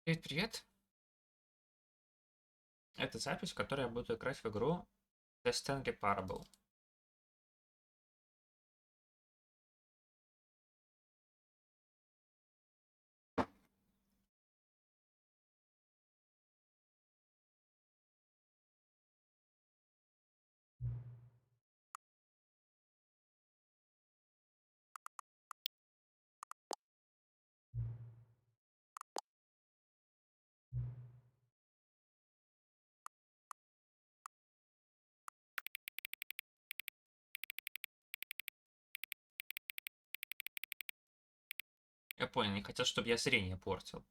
Привет, привет. Это запись, в которой я буду играть в игру The Stanley Parable. Я понял, не хотел, чтобы я зрение портил.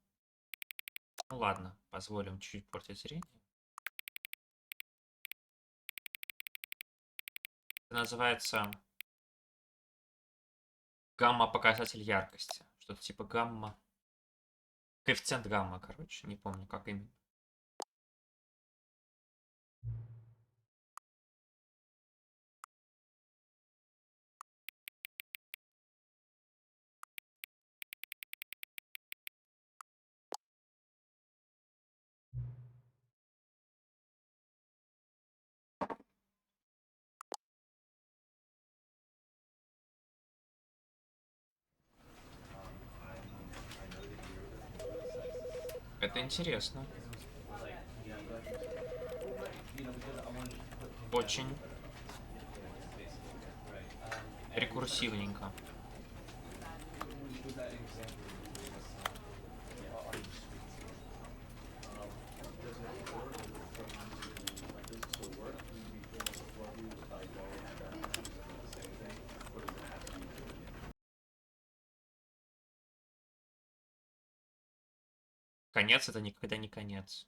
Ну ладно, позволим чуть-чуть портить зрение. Это называется гамма-показатель яркости. Что-то типа гамма. Коэффициент гамма, короче. Не помню, как именно. Это интересно. Очень рекурсивненько. Конец — это никогда не конец.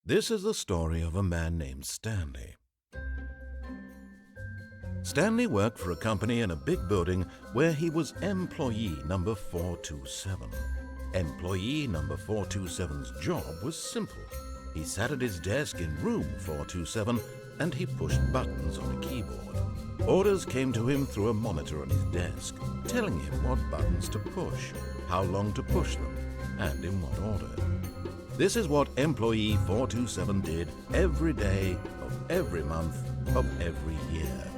This is the story of a man named Stanley. Stanley worked for a company in a big building where he was employee number 427. Employee number 427's job was simple. He sat at his desk in room 427 and he pushed buttons on a keyboard. Orders came to him through a monitor on his desk, telling him what buttons to push, how long to push them, and in what order. This is what employee 427 did every day of every month of every year.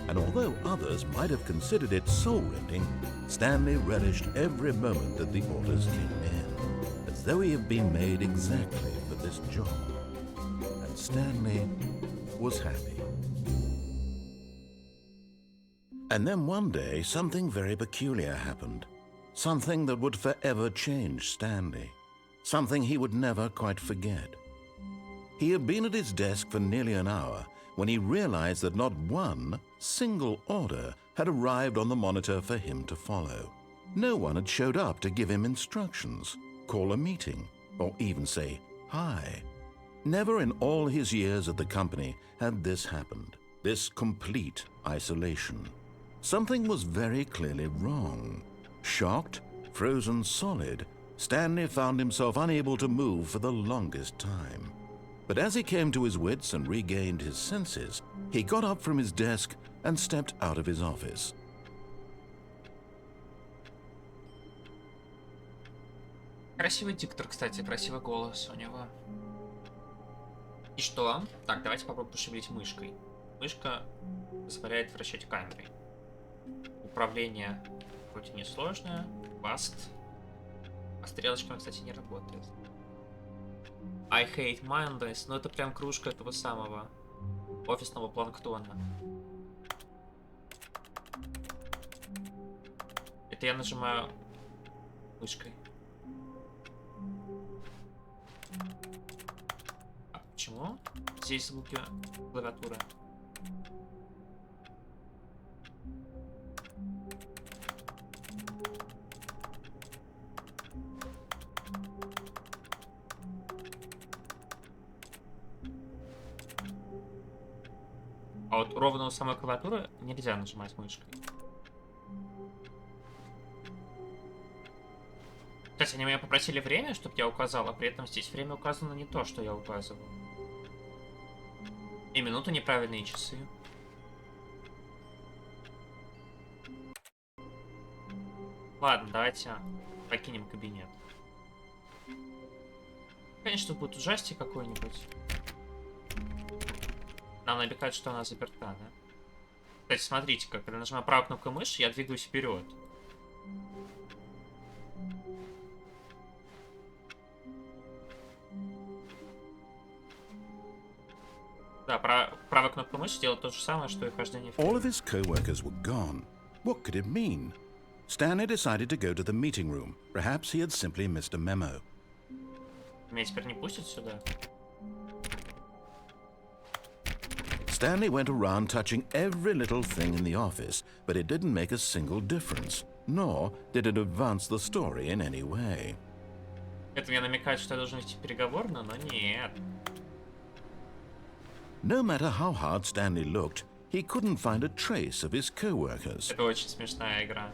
And although others might have considered it soul-rending, Stanley relished every moment that the orders came in, as though he had been made exactly for this job. And Stanley was happy. And then one day, something very peculiar happened. Something that would forever change Stanley. Something he would never quite forget. He had been at his desk for nearly an hour when he realized that not one single order had arrived on the monitor for him to follow. No one had showed up to give him instructions, call a meeting, or even say hi. Never in all his years at the company had this happened, this complete isolation. Something was very clearly wrong. Shocked, frozen solid, Stanley found himself unable to move for the longest time. But as he came to his wits and regained his senses, he got up from his desk and stepped out of his office. Красивый диктор, кстати, красивый голос у него. И что? Так, давайте попробуем пошевелить мышкой. Мышка позволяет вращать камерой. Управление вроде несложное. Баст. А стрелочками, кстати, не работает. I hate Mondays. Ну это прям кружка этого самого офисного планктона. Это я нажимаю мышкой. А почему здесь звуки клавиатуры? А вот ровно у самой клавиатуры нельзя нажимать мышкой. Кстати, они меня попросили время, чтобы я указал, а при этом здесь время указано не то, что я указываю. И минуты неправильные, часы. Ладно, давайте покинем кабинет. Конечно, тут будет ужастик какой-нибудь. Нам намекают, что она заперта, да? Кстати, смотрите, как когда нажимаю правую кнопку мыши, я двигаюсь вперед. Да, правая кнопка мыши делает то же самое, что и хождение All of вперед. his co-workers were gone. What could it mean? Stanley decided to go to the meeting room. Perhaps he had simply missed a memo. Меня теперь не пустят сюда? Stanley went around touching every little thing in the office, but it didn't make a single difference, nor did it advance the story in any way. Это мне намекает, что я должен идти переговорно, но нет. No matter how hard Stanley looked, he couldn't find a trace of his co-workers. Это очень смешная игра.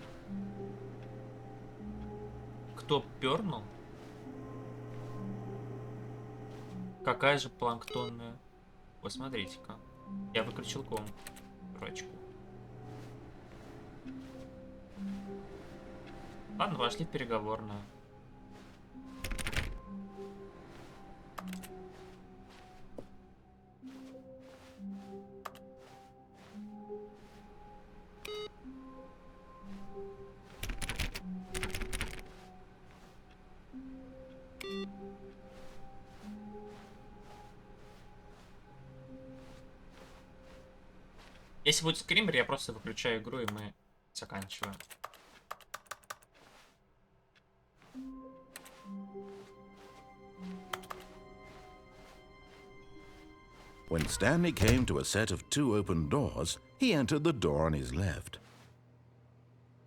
Кто пернул? Какая же планктонная... Вот смотрите-ка. Я выключил строчку. Ладно, вошли в переговорную. Если будет скример, я просто выключаю игру, и мы заканчиваем. When Stanley came to a set of 2 open doors, he entered the door on his left.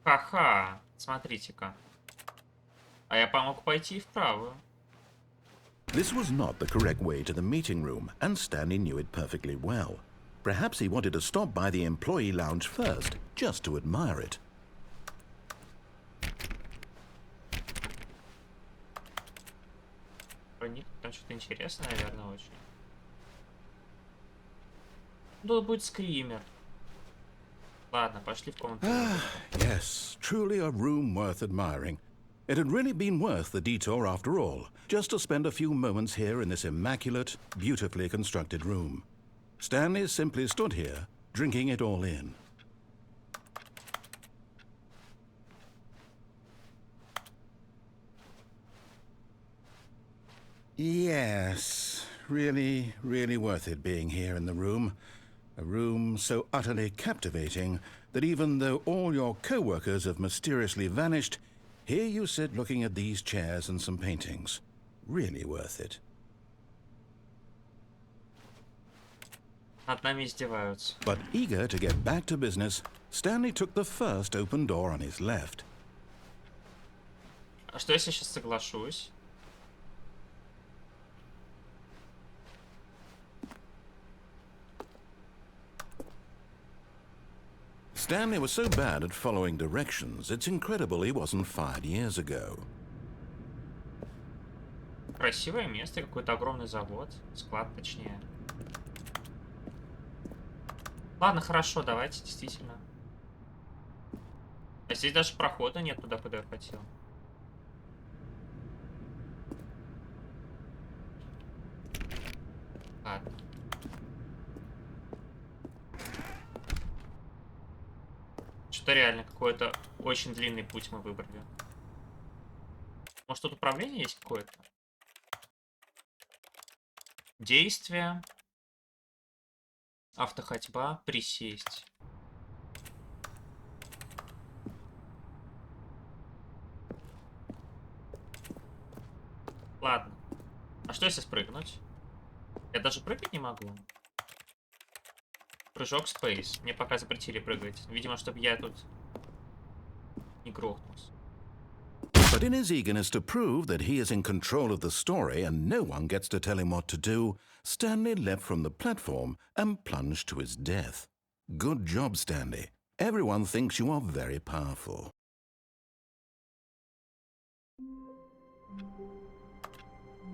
Ха-ха, смотрите-ка. А я помог пойти вправо. This was not the correct way to the meeting room, and Stanley knew it perfectly well. Perhaps he wanted to stop by the employee lounge first, just to admire it. Там что-то интересное, наверное, очень. Тут будет скример. Ладно, пошли в комнату. Yes, truly a room worth admiring. It had really been worth the detour after all, just to spend a few moments here in this immaculate, beautifully constructed room. Stanley simply stood here, drinking it all in. Yes, really, really worth it being here in the room. A room so utterly captivating that even though all your co-workers have mysteriously vanished, here you sit looking at these chairs and some paintings. Really worth it. Над нами издеваются. But eager to get back to business, Stanley took the first open door on his left. А что если я сейчас соглашусь? Stanley was so bad at following directions, it's incredible he wasn't fired years ago. Красивое место, какой-то огромный завод. Склад, точнее. Ладно, хорошо, давайте, действительно. А здесь даже прохода нет туда, куда я хотел. Ладно. Что-то реально какой-то очень длинный путь мы выбрали. Может, тут управление есть какое-то? Действие. Автоходьба. Присесть. Ладно. А что если спрыгнуть? Я даже прыгать не могу. Прыжок Space. Мне пока запретили прыгать. Видимо, чтобы я тут не грохнулся. But in his eagerness to prove that he is in control of the story and no one gets to tell him what to do, Stanley leapt from the platform and plunged to his death. Good job, Stanley. Everyone thinks you are very powerful.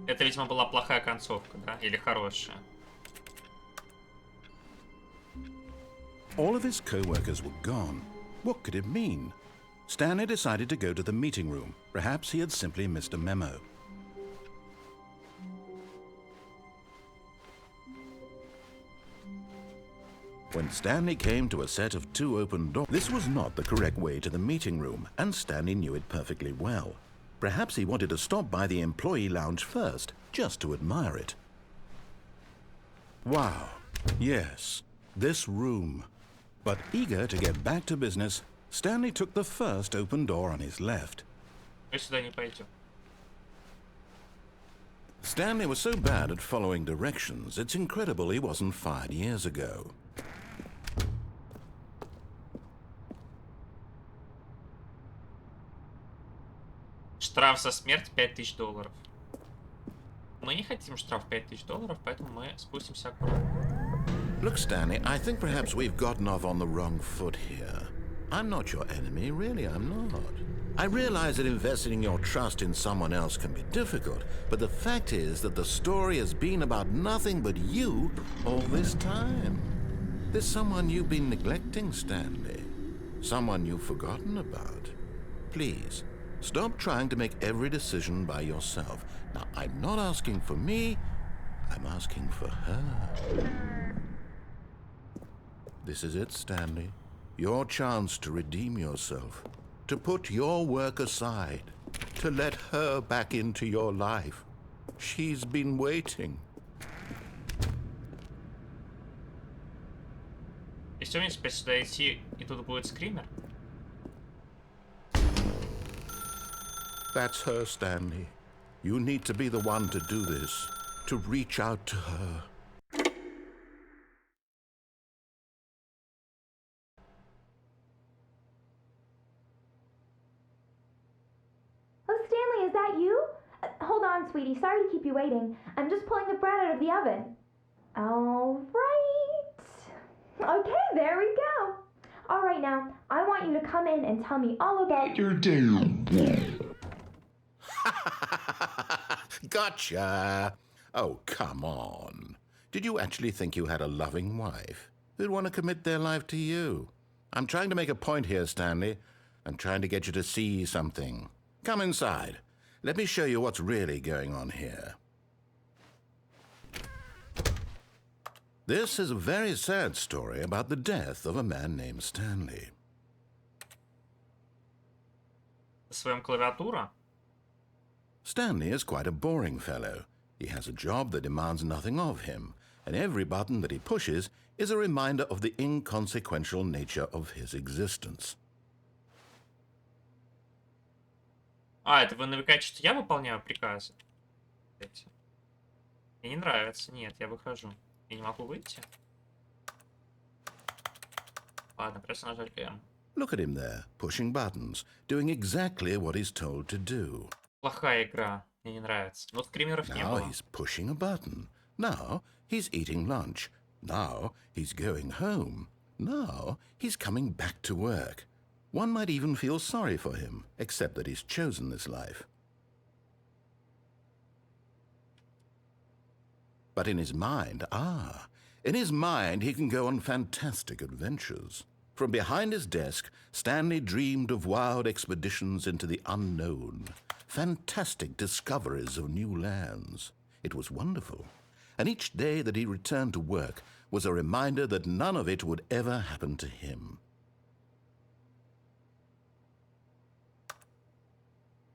Это, видимо, была плохая концовка, да? Или хорошая? All of his co-workers were gone. What could it mean? Stanley decided to go to the meeting room. Perhaps he had simply missed a memo. When Stanley came to a set of 2 open doors, this was not the correct way to the meeting room, and Stanley knew it perfectly well. Perhaps he wanted to stop by the employee lounge first, just to admire it. Wow, yes, this room. But eager to get back to business, Stanley took the first open door on his left. Мы сюда не пойдем. Stanley was so bad at following directions, it's incredible he wasn't fired years ago. Штраф за смерть $5000. Мы не хотим штраф $5000, поэтому мы спустимся аккуратно. Look, Stanley, I think perhaps we've gotten off on the wrong foot here. I'm not your enemy, really, I'm not. I realize that investing your trust in someone else can be difficult, but the fact is that the story has been about nothing but you all this time. There's someone you've been neglecting, Stanley. Someone you've forgotten about. Please, stop trying to make every decision by yourself. Now, I'm not asking for me, I'm asking for her. This is it, Stanley. Your chance to redeem yourself. To put your work aside. To let her back into your life. She's been waiting. Если у меня теперь сюда идти, и тут будет скример. That's her, Stanley. You need to be the one to do this. To reach out to her. Oh, Stanley, is that you? Hold on, sweetie. Sorry to keep you waiting. I'm just pulling the bread out of the oven. All right. Okay, there we go. All right, now, I want you to come in and tell me all about your day. Gotcha! Oh, come on. Did you actually think you had a loving wife who'd want to commit their life to you? I'm trying to make a point here, Stanley. I'm trying to get you to see something. Come inside. Let me show you what's really going on here. This is a very sad story about the death of a man named Stanley. Своем клавиатура. Stanley is quite a boring fellow. He has a job that demands nothing of him, and every button that he pushes is a reminder of the inconsequential nature of his existence. А, это вы намекаете, что я выполняю приказы? Мне не нравится. Нет, я выхожу. Я не могу выйти. Ладно, просто нажать M. Look at him there, pushing buttons, doing exactly what he's told to do. Плохая игра. Мне не нравится. Но скримеров не Now было. he's pushing a button. Now he's eating lunch. Now he's going home. Now he's coming back to work. One might even feel sorry for him, except that he's chosen this life. But in his mind, he can go on fantastic adventures. From behind his desk, Stanley dreamed of wild expeditions into the unknown, fantastic discoveries of new lands. It was wonderful, and each day that he returned to work was a reminder that none of it would ever happen to him.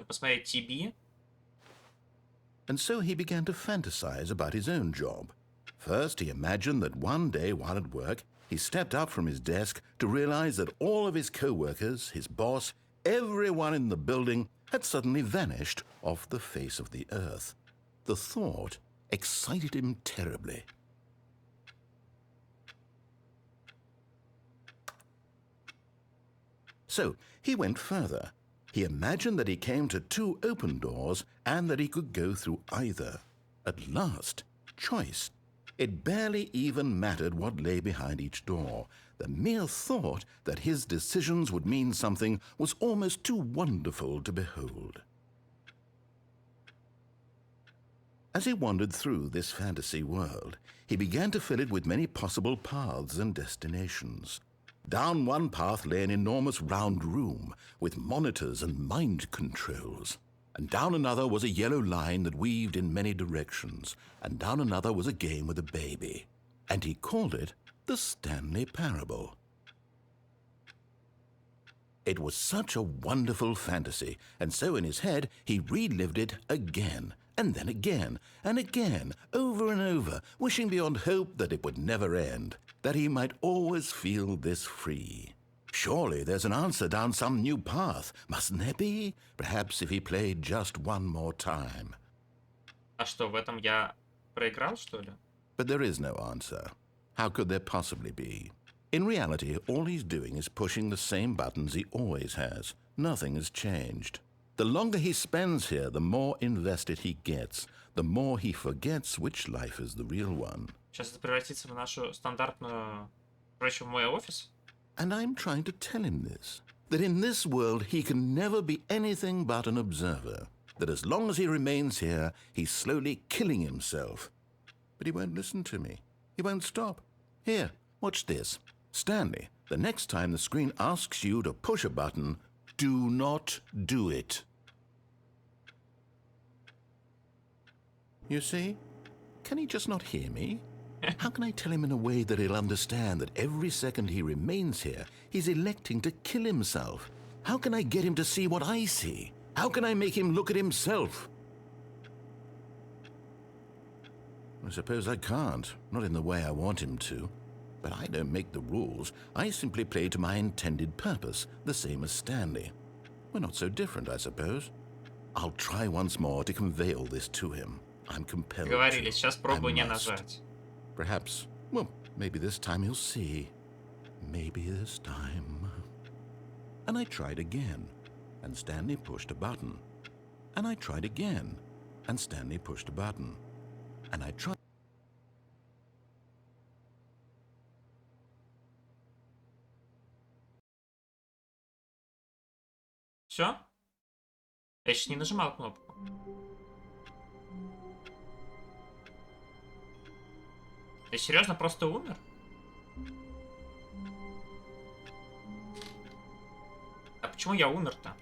Посмотреть TB. And so he began to fantasize about his own job. First, he imagined that one day while at work, he stepped up from his desk to realize that all of his co-workers, his boss, everyone in the building had suddenly vanished off the face of the earth. The thought excited him terribly. So he went further. He imagined that he came to 2 open doors and that he could go through either. At last, choice. It barely even mattered what lay behind each door. The mere thought that his decisions would mean something was almost too wonderful to behold. As he wandered through this fantasy world, he began to fill it with many possible paths and destinations. Down one path lay an enormous round room with monitors and mind controls. And down another was a yellow line that weaved in many directions. And down another was a game with a baby. And he called it the Stanley parable. It was such a wonderful fantasy, and so in his head he relived it again, and then again, and again, over and over, wishing beyond hope that it would never end, that he might always feel this free. Surely there's an answer down some new path, mustn't there be? Perhaps if he played just one more time. А что, в этом я проиграл, что ли? But there is no answer. How could there possibly be? In reality, all he's doing is pushing the same buttons he always has. Nothing has changed. The longer he spends here, the more invested he gets, the more he forgets which life is the real one. Сейчас это превратится в нашу стандартную... Короче, в мой офис. And I'm trying to tell him this, that in this world he can never be anything but an observer, that as long as he remains here, he's slowly killing himself. But he won't listen to me. He won't stop. Here, watch this. Stanley, the next time the screen asks you to push a button, do not do it. You see? Can he just not hear me? How can I tell him in a way that he'll understand that every second he remains here, he's electing to kill himself? How can I get him to see what I see? How can I make him look at himself? I suppose I can't, not in the way I want him to. But I don't make the rules. I simply play to my intended purpose, the same as Stanley. We're not so different, I suppose. I'll try once more to convey all this to him. I'm compelled Говорили, to. сейчас пробую I не must. нажать. Perhaps, well, maybe this time he'll see. Maybe this time. And I tried again, and Stanley pushed a button. And I tried again, and Stanley pushed a button. And I tried. Все? Я еще не нажимал кнопку. Ты серьезно просто умер? А почему я умер-то?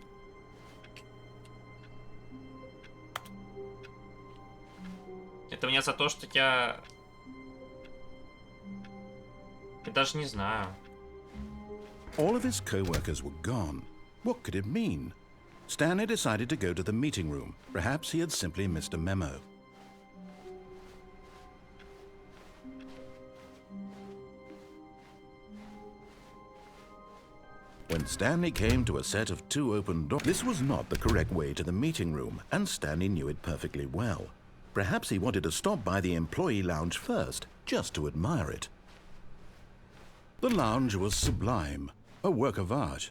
Это мне за то, что я даже не знаю. All of his co-workers were gone. What could it mean? Stanley decided to go to the meeting room. Perhaps he had simply missed a memo. When Stanley came to a set of 2 open doors, this was not the correct way to the meeting room, and Stanley knew it perfectly well. Perhaps he wanted to stop by the employee lounge first, just to admire it. The lounge was sublime, a work of art.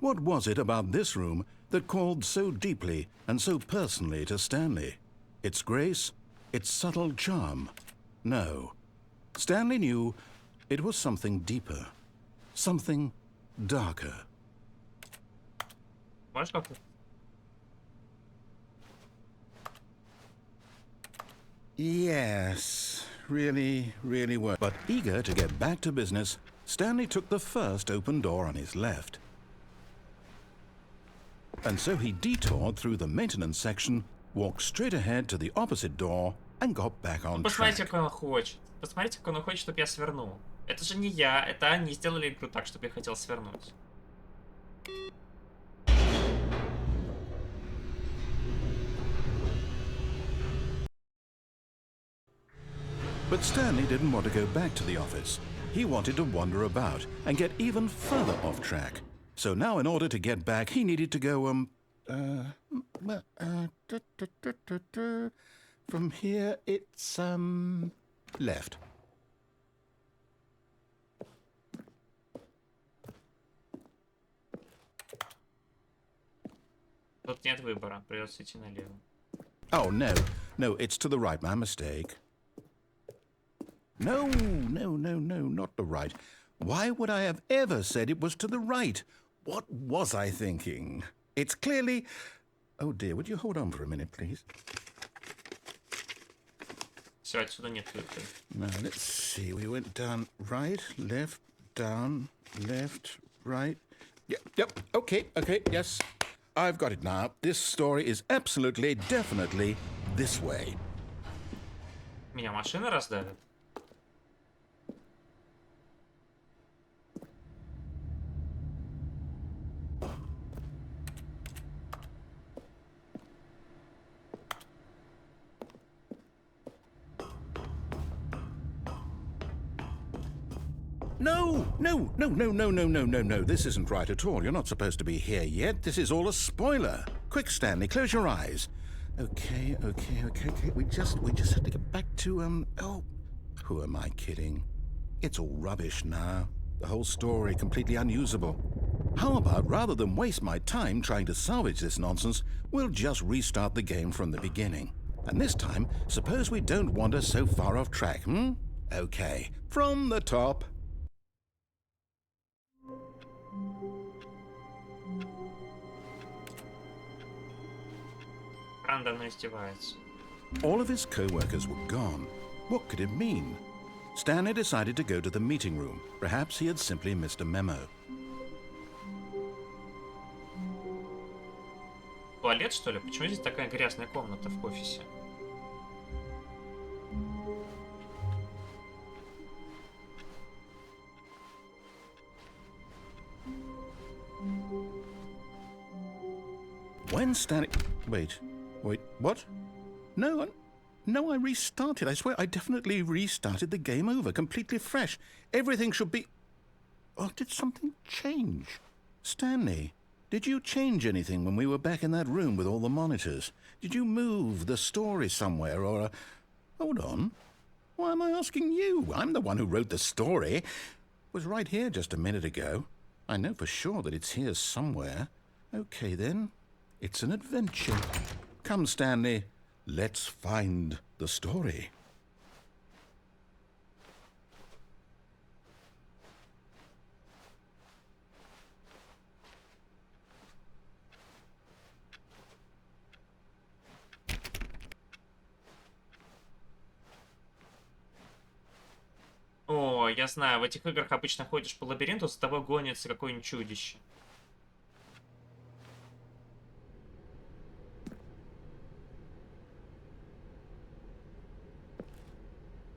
What was it about this room that called so deeply and so personally to Stanley? Its grace? Its subtle charm? No. Stanley knew it was something deeper, something darker. Можешь как-то? Yes, really worked. But eager to get back to business, Stanley took the first open door on his left. And so he detoured through the maintenance section, walked straight ahead to the opposite door, and got back on Посмотрите, track. как он хочет. Посмотрите, как он хочет, чтобы я свернул. Это же не я, это они сделали игру так, чтобы я хотел свернуть. But Stanley didn't want to go back to the office. He wanted to wander about and get even further off track. So now in order to get back, he needed to go, from here it's, left. Тут нет выбора, придется идти налево. Oh, no, it's to the right, my mistake. No, not the right. Why would I have ever said it was to the right? What was I thinking? It's clearly... Oh dear, would you hold on for a minute, please? Все, отсюда нет выхода. Now, let's see. We went down right, left, down, left, right. Yep, okay, yes. I've got it now. This story is absolutely, definitely this way. Меня машина раздавит? No, no, no, no, no, no, no, no, no. This isn't right at all. You're not supposed to be here yet. This is all a spoiler. Quick, Stanley, close your eyes. Okay. We just have to get back to, oh, who am I kidding? It's all rubbish now. The whole story completely unusable. How about, rather than waste my time trying to salvage this nonsense, we'll just restart the game from the beginning. And this time, suppose we don't wander so far off track, hmm? Okay, from the top. Рандомно издевается. All of his co-workers were gone. What could it mean? Stanley decided to go to the meeting room. Perhaps he had simply missed a memo. Туалет, что ли? Почему здесь такая грязная комната в офисе? When Stanley... Wait, what? No, I restarted. I swear I definitely restarted the game over, completely fresh. Everything should be... Oh, did something change? Stanley, did you change anything when we were back in that room with all the monitors? Did you move the story somewhere or... Hold on. Why am I asking you? I'm the one who wrote the story. It was right here just a minute ago. I know for sure that it's here somewhere. Okay, then. It's an adventure. Come, Stanley. Let's find the story. О, я знаю, в этих играх обычно ходишь по лабиринту, за тобой гонится какое-нибудь чудище.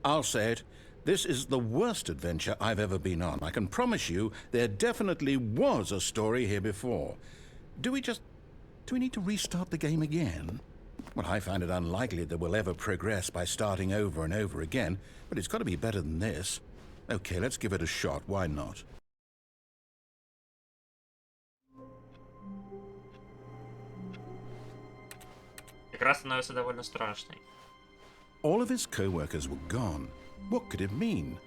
I'll say it. This is the worst adventure I've ever been on. I can promise you there definitely was a story here before. Do we need to restart the game again? Well, I find it unlikely that we'll ever progress by starting over and over again, but it's got to be better than this. Okay, let's give it a shot. Why not? Игра становится довольно страшной. All of his co-workers were gone. What could it mean?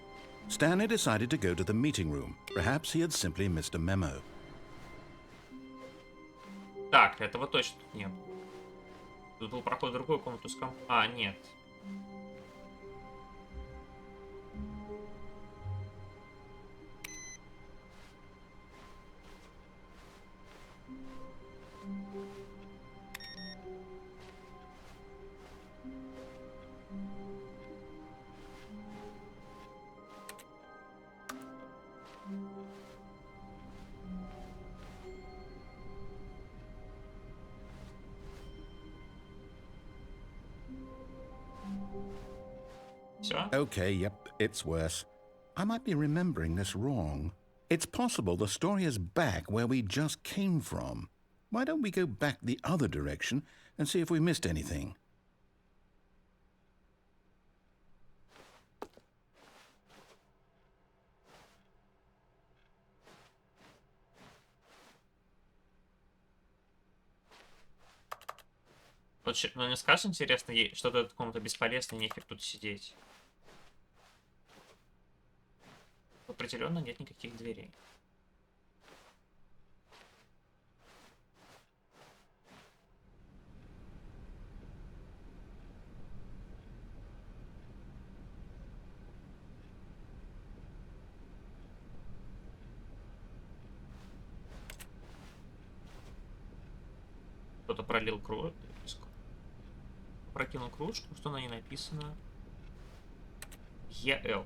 Stanley decided to go to the meeting room. Perhaps he had simply missed a memo. Так, этого точно тут не было. Тут был проход в другую комнату с А, нет. Все? Okay, yep, it's worse. I might be remembering this wrong. It's possible the story is back where we just came from. Why don't we go back the other direction and see if we missed anything? Вот, ну не скажешь, интересно, что-то эта комната бесполезна, нефиг тут сидеть. Определенно нет никаких дверей. Кто-то пролил кружку. Прокинул кружку. Что на ней написано? ЕЛ.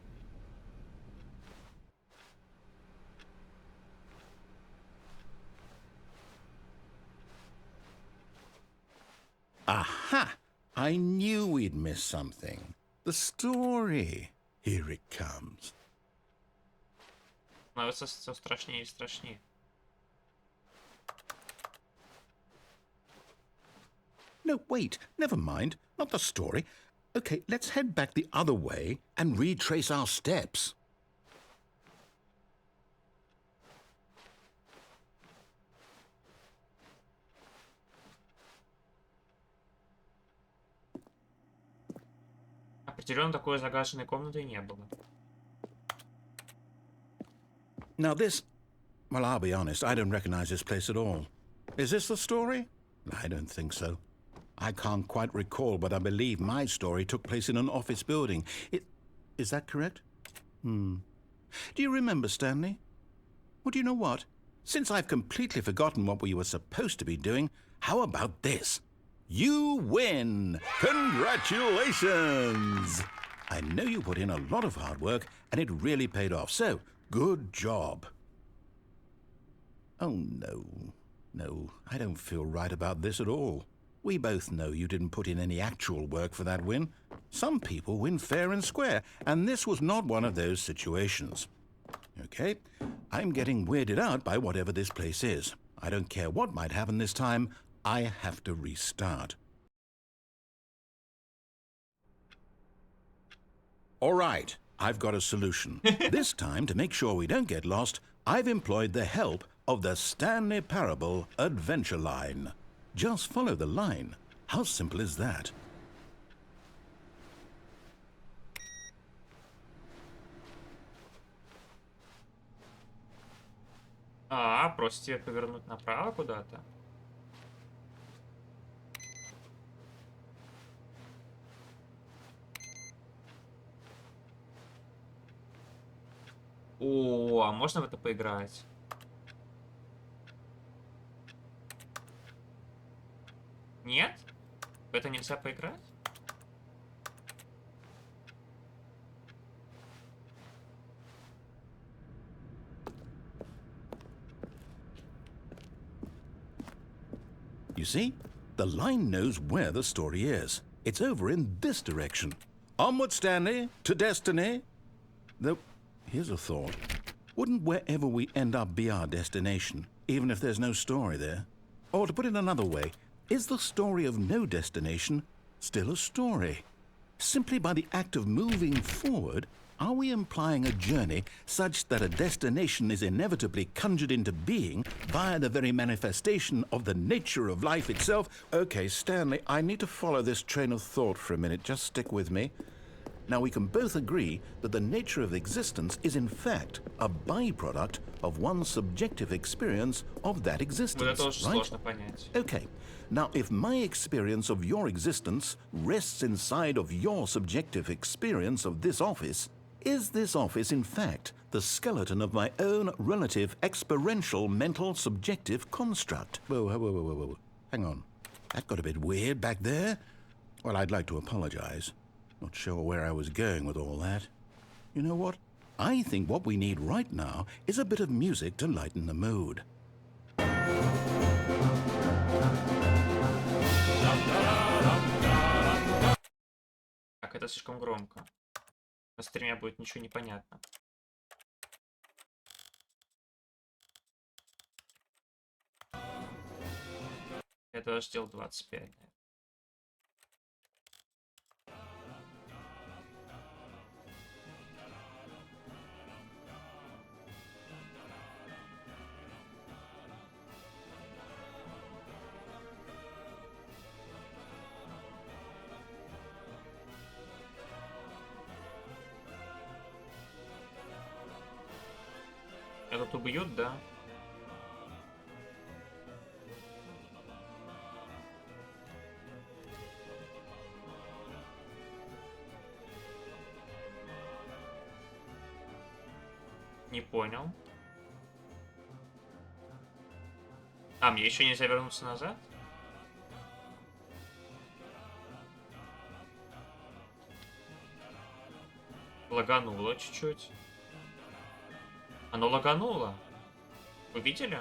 Aha! I knew we'd miss something. The story. Here it comes. Становится все страшнее и страшнее. No, wait, never mind. Not the story. Okay, let's head back the other way and retrace our steps. Определенно такой загаженной комнаты не было. Now this... Well, I'll be honest, I don't recognize this place at all. Is this the story? I don't think so. I can't quite recall, but I believe my story took place in an office building. Is that correct? Do you remember, Stanley? Well, do you know what? Since I've completely forgotten what we were supposed to be doing, how about this? You win! Congratulations! I know you put in a lot of hard work, and it really paid off, so good job. Oh, no. No, I don't feel right about this at all. We both know you didn't put in any actual work for that win. Some people win fair and square, and this was not one of those situations. Okay, I'm getting weirded out by whatever this place is. I don't care what might happen this time. I have to restart. All right, I've got a solution. This time, to make sure we don't get lost, I've employed the help of the Stanley Parable Adventure Line. Just follow the line. How simple is that? Просто тебе повернуть направо куда-то. О, а можно в это поиграть? Нет? В это нельзя поиграть? You see? The line knows where the story is. It's over in this direction. Onward, Stanley, to destiny. Though, here's a thought. Wouldn't wherever we end up be our destination, even if there's no story there? Or to put it another way, is the story of no destination still a story? Simply by the act of moving forward, are we implying a journey such that a destination is inevitably conjured into being via the very manifestation of the nature of life itself? Okay, Stanley, I need to follow this train of thought for a minute. Just stick with me. Now, we can both agree that the nature of existence is in fact a byproduct of one's subjective experience of that Вот existence, это очень right? сложно понять. Okay. Now, if my experience of your existence rests inside of your subjective experience of this office, is this office, in fact, the skeleton of my own relative experiential mental subjective construct? Whoa, whoa, whoa, whoa, whoa. Hang on. That got a bit weird back there. Well, I'd like to apologize. Not sure where I was going with all that. You know what? I think what we need right now is a bit of music to lighten the mood. Так, это слишком громко. На стриме будет ничего не понятно. Я даже сделал 25. Этот убьют, да? Не понял. А, мне еще нельзя вернуться назад? Лагануло чуть-чуть. Оно лагануло. Вы видели?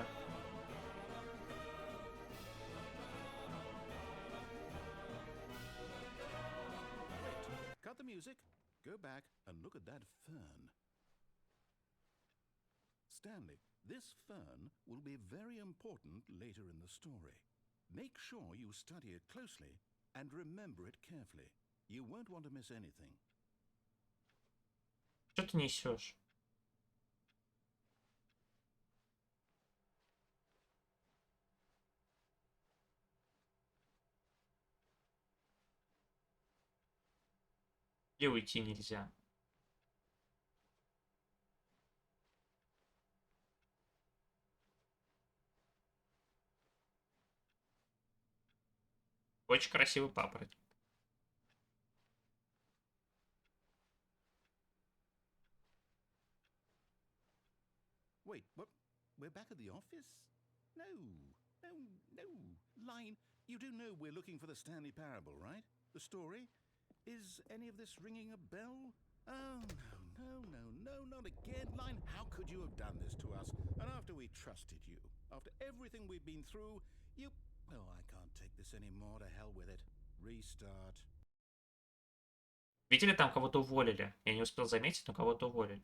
Cut the music, go back and look at that fern. Stanley, this fern will be very important later in the story. Make sure you study it closely and remember it carefully. You won't want to miss anything. Что ты несешь? И уйти нельзя. Очень красивый папоротник. Wait, what? We're back at the office? No, no, no. Line, you do know we're looking for the Stanley Parable, right? The story? Is any of this ringing a bell? Oh, no, not again. Line, how could you have done this to us? And after we trusted you, after everything we've been through, you... Oh, I can't take this anymore. To hell with it. Restart. Видели, там кого-то уволили? Я не успел заметить, но кого-то уволили.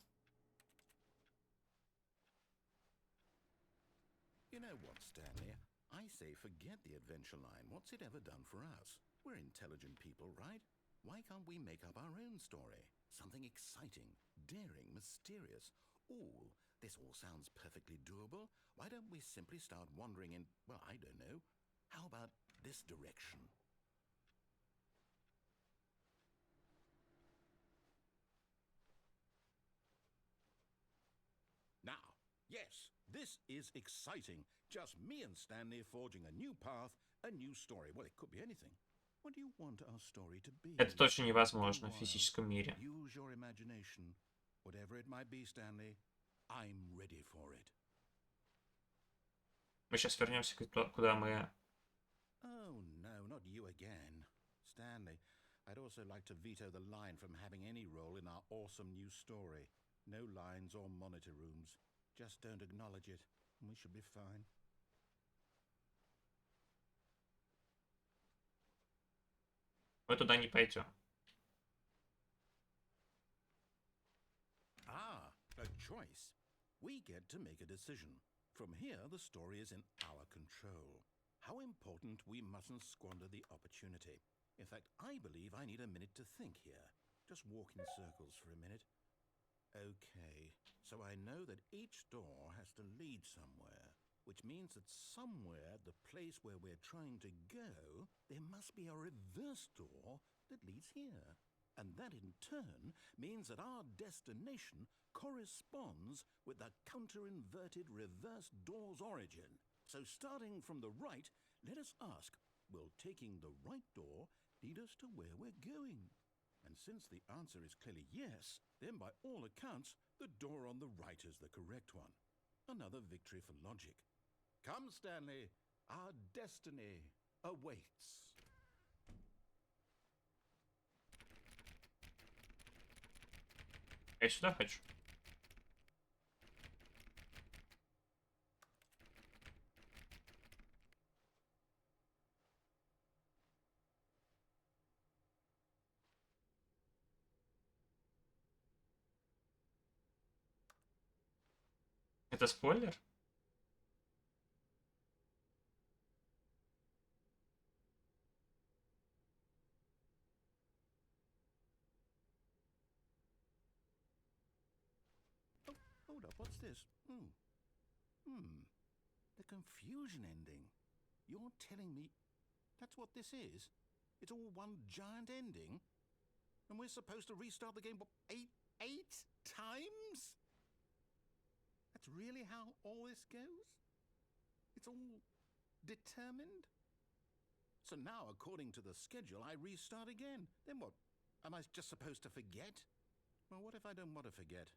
You know what, Stanley? I say forget the adventure line. What's it ever done for us? We're intelligent people, right? Why can't we make up our own story? Something exciting, daring, mysterious. Ooh, this all sounds perfectly doable. Why don't we simply start wandering in, well, I don't know. How about this direction? Now, yes, this is exciting. Just me and Stanley forging a new path, a new story. Well, it could be anything. What do you want our story to be? Это точно невозможно в физическом мире. Use your imagination. Whatever it might be, Stanley, I'm ready for it. Мы сейчас вернемся куда мы... Oh, no, not you again. Stanley, I'd also like to veto the line from having any role in our awesome new story. No lines or monitor rooms. Just don't acknowledge it, and we should be fine. Мы туда не пойдем. Ah, a choice. We get to make a decision. From here, the story is in our control. How important we mustn't squander the opportunity. In fact, I believe I need a minute to think here. Just walk in circles for a minute. Okay, so I know that each door has to lead somewhere, which means that somewhere, the place where we're trying to go, there must be a reverse door that leads here. And that in turn means that our destination corresponds with the counter-inverted reverse door's origin. So starting from the right, let us ask, will taking the right door lead us to where we're going? And since the answer is clearly yes, then by all accounts, the door on the right is the correct one. Another victory for logic. Come, Stanley, our destiny awaits. Я сюда хочу. Это спойлер? Oh, hold up, what's this? The confusion ending. You're telling me that's what this is? It's all one giant ending? And we're supposed to restart the game, what, eight times? That's really how all this goes? It's all determined? So now, according to the schedule, I restart again. Then what? Am I just supposed to forget? Well, what if I don't want to forget?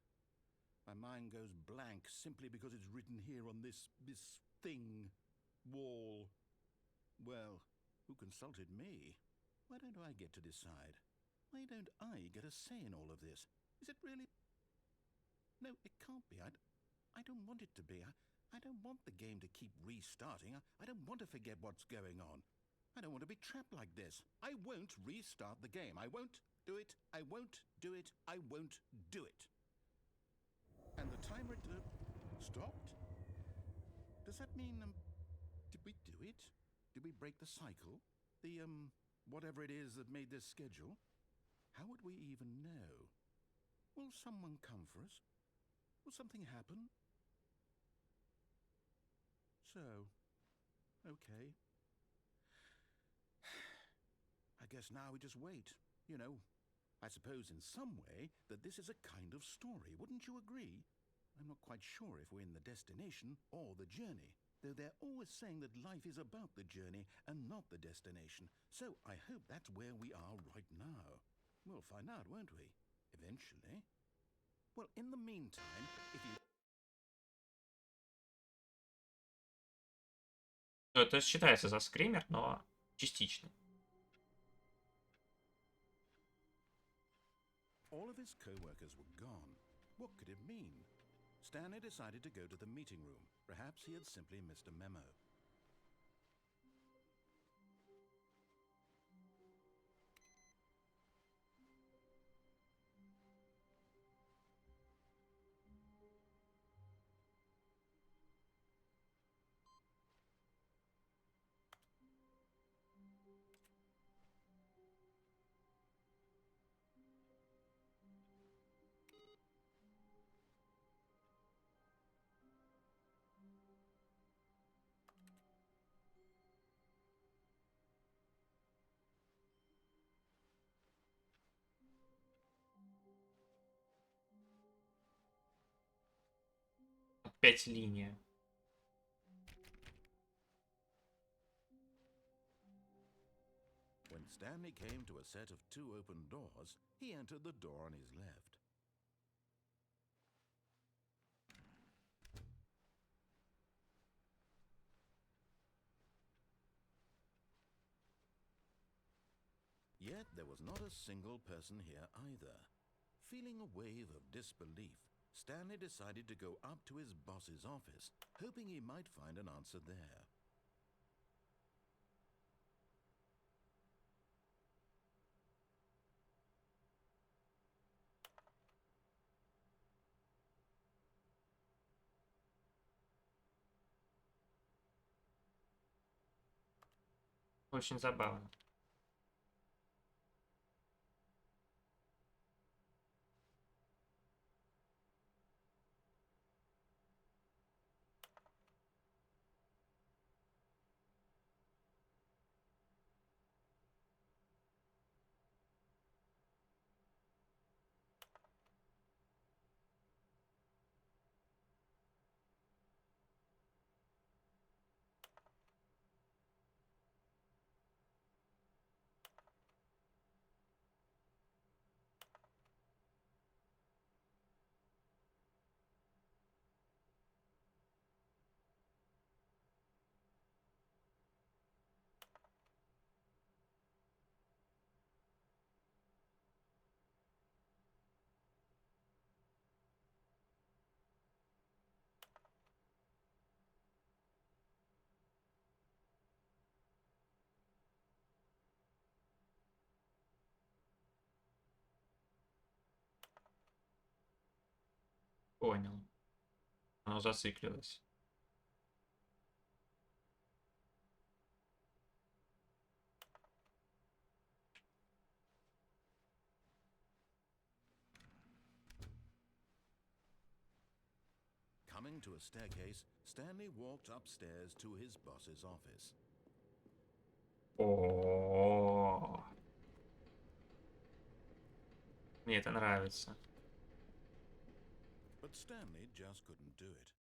My mind goes blank simply because it's written here on this thing, wall. Well, who consulted me? Why don't I get to decide? Why don't I get a say in all of this? Is it really? No, it can't be. I don't want it to be. I don't want the game to keep restarting. I don't want to forget what's going on. I don't want to be trapped like this. I won't restart the game. I won't do it. I won't do it. I won't do it. And the timer stopped? Does that mean, did we do it? Did we break the cycle? The, whatever it is that made this schedule? How would we even know? Will someone come for us? Will something happen? So, okay. I guess now we just wait, you know, I suppose in some way that this is a kind of story, wouldn't you agree? I'm not quite sure if we're in the destination or the journey, though they're always saying that life is about the journey and not the destination, so I hope that's where we are right now. We'll find out, won't we? Eventually. Well, in the meantime, if you... Ну, это считается за скример, но частично. All of his co-workers were gone. What could it mean? Stanley decided to go to the meeting room. Perhaps he had simply missed a memo. Опять линия. When Stanley came to a set of 2 open doors, he entered the door on his left. Yet there was not a single person here either. Feeling a wave of disbelief, Stanley decided to go up to his boss's office, hoping he might find an answer there. Очень забавно. Понял. Оно зациклилось. Coming to a staircase, Stanley walked upstairs to his boss's office. О, мне это нравится. But Stanley just couldn't do it.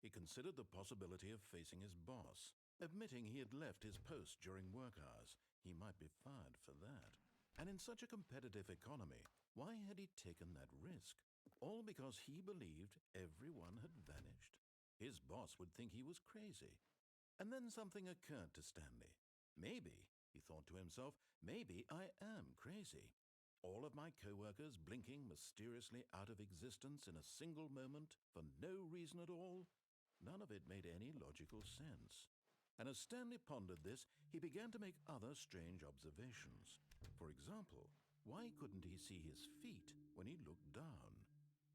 He considered the possibility of facing his boss. Admitting he had left his post during work hours, he might be fired for that. And in such a competitive economy, why had he taken that risk? All because he believed everyone had vanished. His boss would think he was crazy. And then something occurred to Stanley. Maybe, he thought to himself, maybe I am crazy. All of my co-workers blinking mysteriously out of existence in a single moment for no reason at all? None of it made any logical sense. And as Stanley pondered this, he began to make other strange observations. For example, why couldn't he see his feet when he looked down?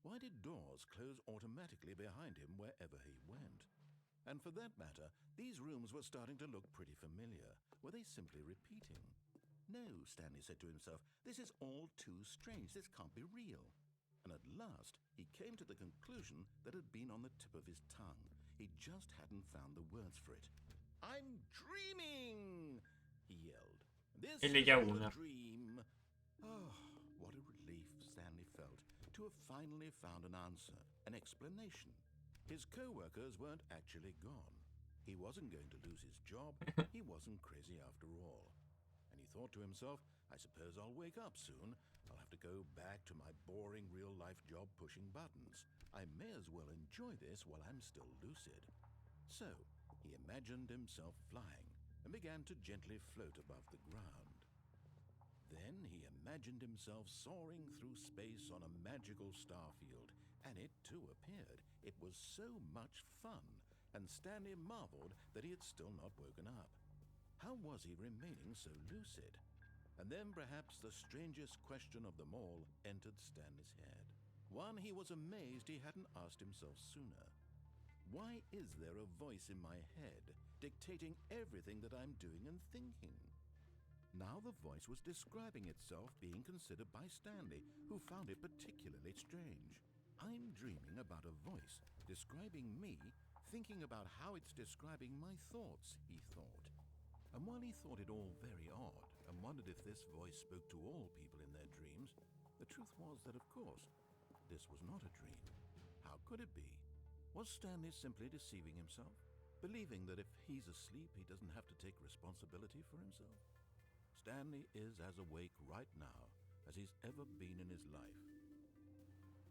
Why did doors close automatically behind him wherever he went? And for that matter, these rooms were starting to look pretty familiar. Were they simply repeating? No, Stanley said to himself, this is all too strange. This can't be real. And at last, he came to the conclusion that had been on the tip of his tongue. He just hadn't found the words for it. I'm dreaming, he yelled. This Или is я all a умер. dream. Oh, what a finally found an answer, an explanation. His co-workers weren't actually gone. He wasn't going to lose his job. He wasn't crazy after all. And he thought to himself, I suppose I'll wake up soon. I'll have to go back to my boring real-life job pushing buttons. I may as well enjoy this while I'm still lucid. So, he imagined himself flying and began to gently float above the ground. Then he imagined himself soaring through space on a magical starfield, and it too appeared. It was so much fun, and Stanley marveled that he had still not woken up. How was he remaining so lucid? And then perhaps the strangest question of them all entered Stanley's head. One he was amazed he hadn't asked himself sooner. Why is there a voice in my head dictating everything that I'm doing and thinking? Now the voice was describing itself being considered by Stanley, who found it particularly strange. I'm dreaming about a voice describing me, thinking about how it's describing my thoughts, he thought. And while he thought it all very odd and wondered if this voice spoke to all people in their dreams, the truth was that, of course, this was not a dream. How could it be? Was Stanley simply deceiving himself, believing that if he's asleep, he doesn't have to take responsibility for himself? Stanley is as awake right now as he's ever been in his life.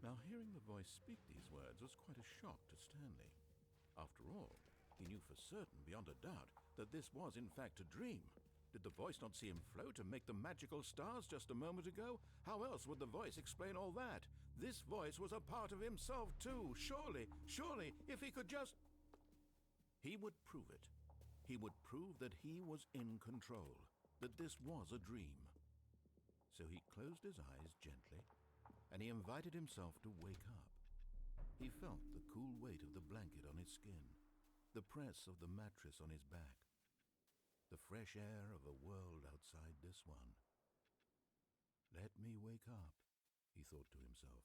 Now, hearing the voice speak these words was quite a shock to Stanley. After all, he knew for certain, beyond a doubt, that this was in fact a dream. Did the voice not see him float and make the magical stars just a moment ago? How else would the voice explain all that? This voice was a part of himself too. Surely, if he could just... He would prove it. He would prove that he was in control, that this was a dream. So he closed his eyes gently, and he invited himself to wake up. He felt the cool weight of the blanket on his skin, the press of the mattress on his back, the fresh air of a world outside this one. Let me wake up, he thought to himself.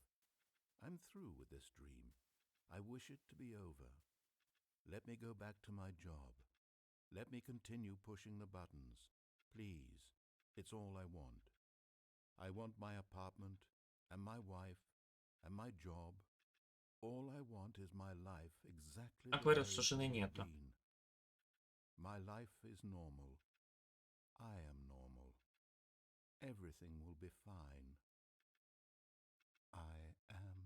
I'm through with this dream. I wish it to be over. Let me go back to my job. Let me continue pushing the buttons. Please, it's all I want. I want my apartment, and my wife, and my job. All I want is my life exactly the Так way вырос, что жены it's нету. been. My life is normal. I am normal. Everything will be fine. I am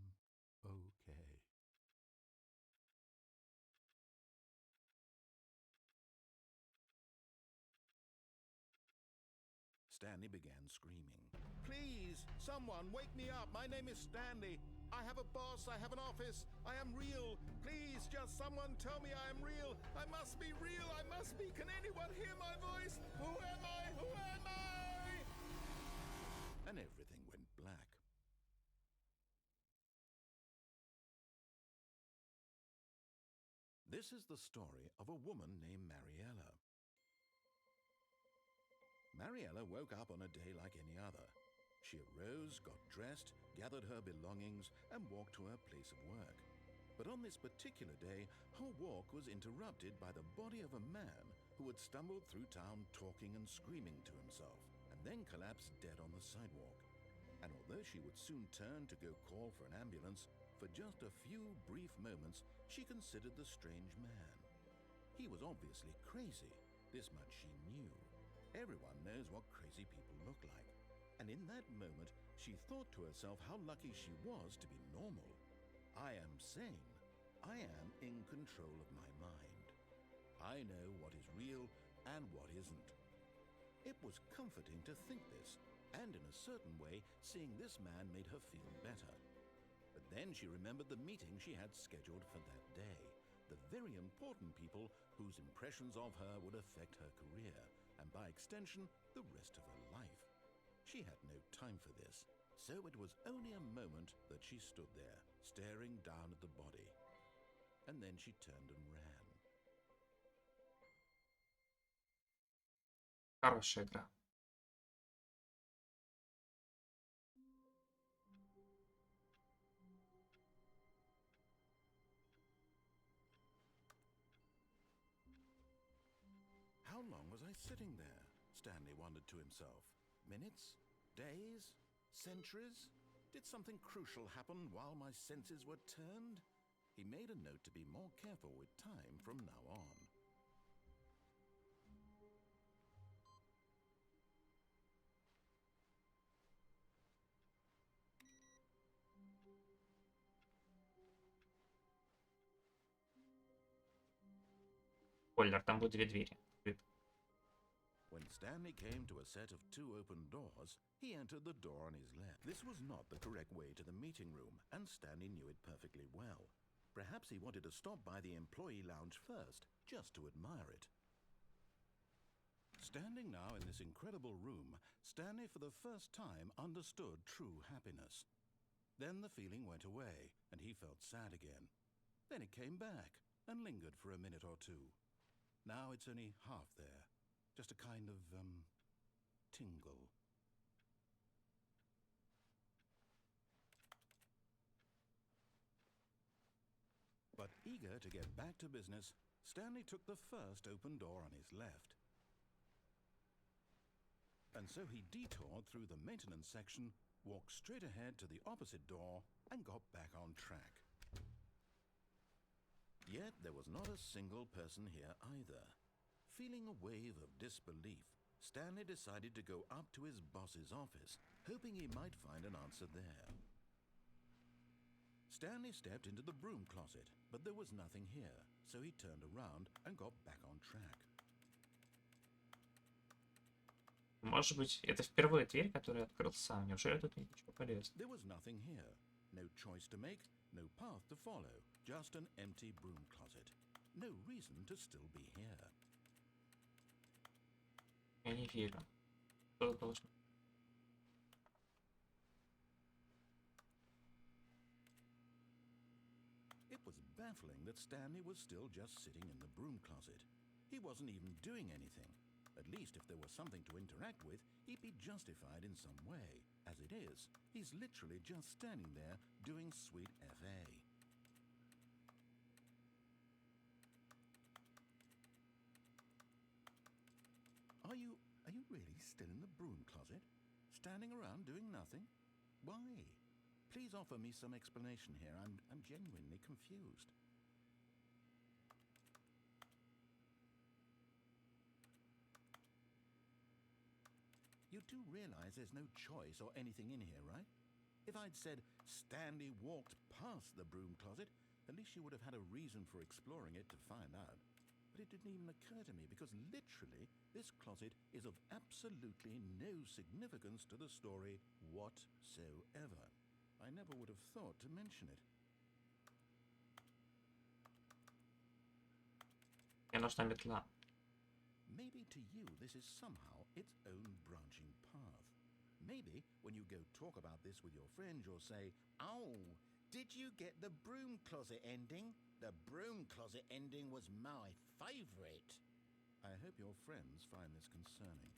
okay. Stanley began screaming. Please, someone, wake me up. My name is Stanley. I have a boss. I have an office. I am real. Please, just someone tell me I am real. I must be real. I must be. Can anyone hear my voice? Who am I? Who am I? And everything went black. This is the story of a woman named Mariella. Mariella woke up on a day like any other. She arose, got dressed, gathered her belongings, and walked to her place of work. But on this particular day, her walk was interrupted by the body of a man who had stumbled through town talking and screaming to himself, and then collapsed dead on the sidewalk. And although she would soon turn to go call for an ambulance, for just a few brief moments she considered the strange man. He was obviously crazy, this much she knew. Everyone knows what crazy people look like. And in that moment, she thought to herself how lucky she was to be normal. I am sane. I am in control of my mind. I know what is real and what isn't. It was comforting to think this, and in a certain way, seeing this man made her feel better. But then she remembered the meeting she had scheduled for that day, the very important people whose impressions of her would affect her career, and by extension, the rest of her life. She had no time for this, so it was only a moment that she stood there, staring down at the body. And then she turned and ran. Хорошая игра. How long was I sitting there? Stanley wondered to himself. Minutes? Days? Centuries? Did something crucial happen while my senses were turned? He made a note to be more careful with time from now on. Спойлер, там будут две двери. When Stanley came to a set of 2 open doors, he entered the door on his left. This was not the correct way to the meeting room, and Stanley knew it perfectly well. Perhaps he wanted to stop by the employee lounge first, just to admire it. Standing now in this incredible room, Stanley for the first time understood true happiness. Then the feeling went away, and he felt sad again. Then it came back, and lingered for a minute or two. Now it's only half there. Just a kind of, tingle. But eager to get back to business, Stanley took the first open door on his left. And so he detoured through the maintenance section, walked straight ahead to the opposite door, and got back on track. Yet there was not a single person here either. Feeling a wave of disbelief, Stanley decided to go up to his boss's office, hoping he might find an answer there. Stanley stepped into the broom closet, but there was nothing here, so he turned around and got back on track. Может быть, это впервые дверь, которую открыл сам. Неужели тут ничего полезного? There was nothing here. No choice to make, no path to follow, just an empty broom closet. No reason to still be here. Я не верю. Что должно? It was baffling that Stanley was still just sitting in the broom closet. He wasn't even doing anything. At least if there was something to interact with, he'd be justified in some way. As it is, he's literally just standing there doing sweet FA. Are you really still in the broom closet? Standing around doing nothing? Why? Please offer me some explanation here. I'm genuinely confused. You do realize there's no choice or anything in here, right? If I'd said Stanley walked past the broom closet, at least you would have had a reason for exploring it to find out. But it didn't even occur to me because literally this closet is of absolutely no significance to the story whatsoever. I never would have thought to mention it. Мне нужна метла. Maybe to you this is somehow its own branching path. Maybe when you go talk about this with your friends, you'll say, "Oh, did you get the broom closet ending? The broom closet ending was my favorite." I hope your friends find this concerning.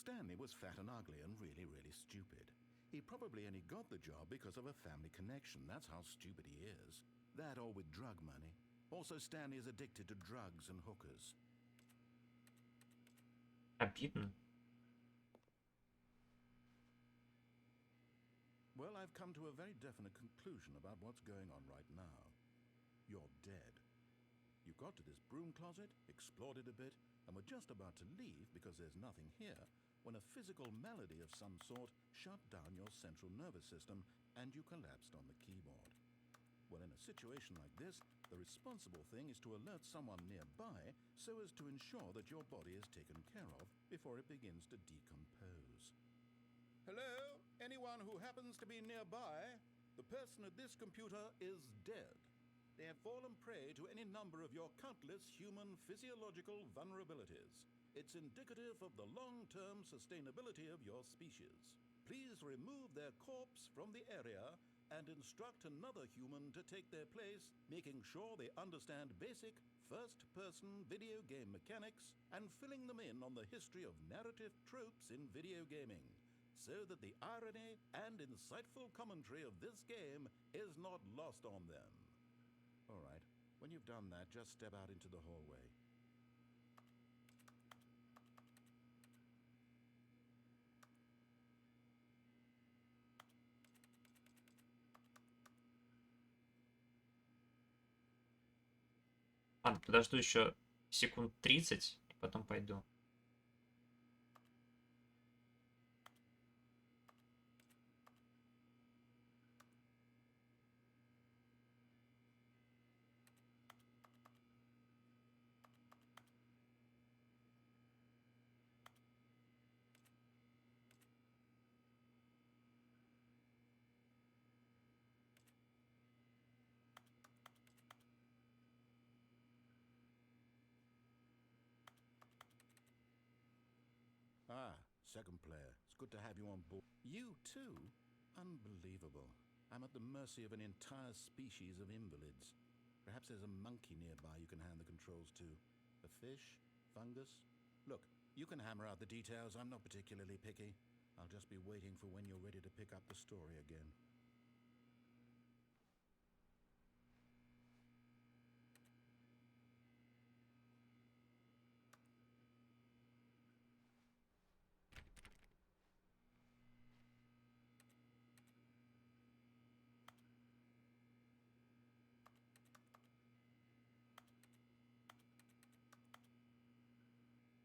Stanley was fat and ugly and really stupid. He probably only got the job because of a family connection. That's how stupid he is. That or with drug money. Also, Stanley is addicted to drugs and hookers. Обидно. Well, I've come to a very definite conclusion about what's going on right now. You're dead. You got to this broom closet, explored it a bit, and were just about to leave because there's nothing here when a physical malady of some sort shut down your central nervous system and you collapsed on the keyboard. Well, in a situation like this, the responsible thing is to alert someone nearby so as to ensure that your body is taken care of before it begins to decompose. Hello? Anyone who happens to be nearby? The person at this computer is dead. They have fallen prey to any number of your countless human physiological vulnerabilities. It's indicative of the long-term sustainability of your species. Please remove their corpse from the area and instruct another human to take their place, making sure they understand basic first-person video game mechanics and filling them in on the history of narrative tropes in video gaming, so that the irony and insightful commentary of this game is not lost on them. All right, when you've done that, just step out into the hallway. Ладно, подожду еще секунд 30, и потом пойду. Ah, second player. It's good to have you on board. You too? Unbelievable. I'm at the mercy of an entire species of invalids. Perhaps there's a monkey nearby you can hand the controls to. A fish? Fungus? Look, you can hammer out the details. I'm not particularly picky. I'll just be waiting for when you're ready to pick up the story again.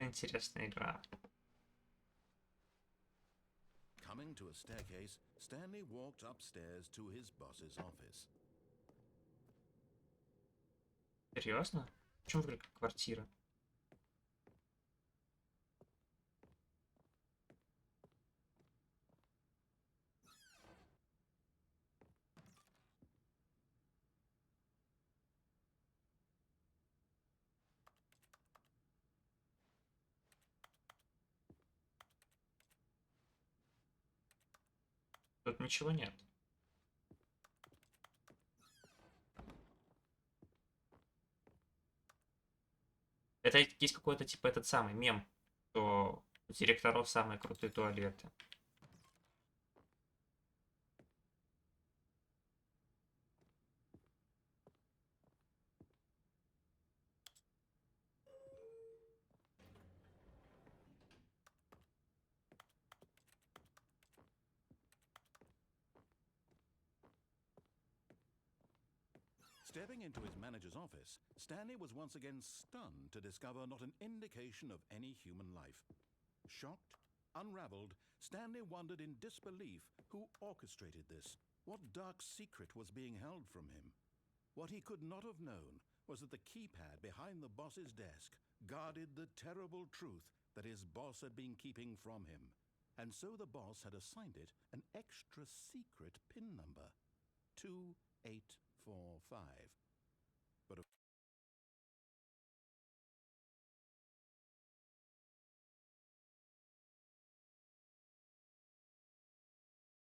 Интересная игра. Coming to a staircase, Stanley walked upstairs to his boss's office. Серьезно? Почему выглядит как квартира? Тут ничего нет. Это есть какой-то типа этот самый мем, что у директоров самые крутые туалеты. Stepping into his manager's office, Stanley was once again stunned to discover not an indication of any human life. Shocked, unraveled, Stanley wondered in disbelief who orchestrated this. What dark secret was being held from him? What he could not have known was that the keypad behind the boss's desk guarded the terrible truth that his boss had been keeping from him. And so the boss had assigned it an extra secret PIN number, 2845. But